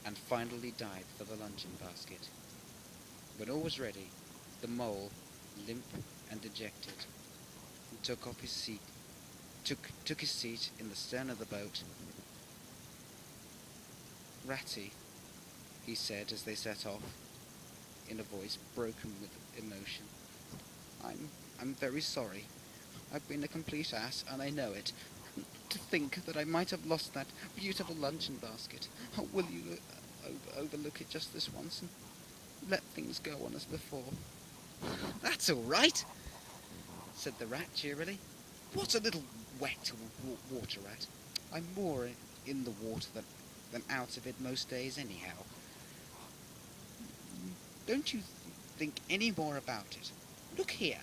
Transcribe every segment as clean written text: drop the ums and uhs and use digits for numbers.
and finally dived for the luncheon basket. When all was ready, the mole, limp and dejected, took off his seat, took his seat in the stern of the boat. "Ratty," he said as they set off, in a voice broken with emotion, I'm very sorry. I've been a complete ass, and I know it. To think that I might have lost that beautiful luncheon basket. Oh, will you overlook it just this once and let things go on as before?" "That's all right," said the rat cheerily. "What's a little wet water rat? I'm more in the water than out of it most days anyhow. Don't you think any more about it. Look here,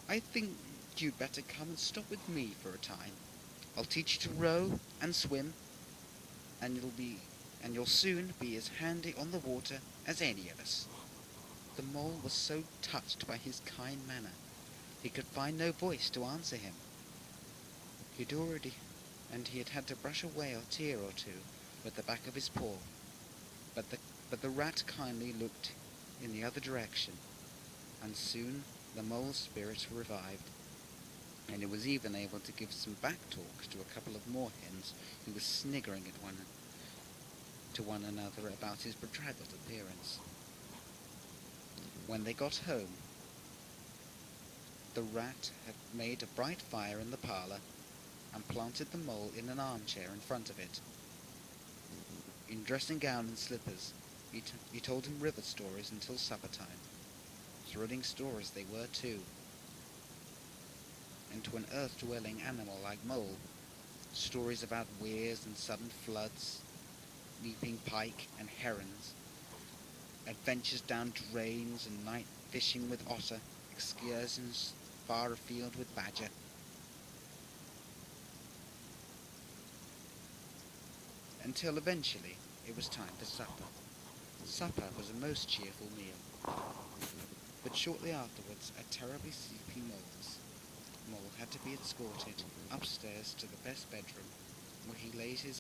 I think you'd better come and stop with me for a time. I'll teach you to row and swim, and you'll soon be as handy on the water as any of us." The mole was so touched by his kind manner, he could find no voice to answer him. He'd already, and he had had to brush away a tear or two with the back of his paw. But the rat kindly looked in the other direction, and soon the mole's spirits revived, and it was even able to give some back talk to a couple of moorhens who were sniggering at one another about his bedraggled appearance. When they got home, the rat had made a bright fire in the parlour and planted the mole in an armchair in front of it. In dressing gown and slippers, he told him river stories until supper time. Thrilling stories they were too, and to an earth-dwelling animal like mole, stories about weirs and sudden floods, leaping pike and herons, adventures down drains and night fishing with otter, excursions far afield with badger. Until eventually it was time for supper. Supper was a most cheerful meal, but shortly afterwards a terribly sleepy mole had to be escorted upstairs to the best bedroom, where he laid his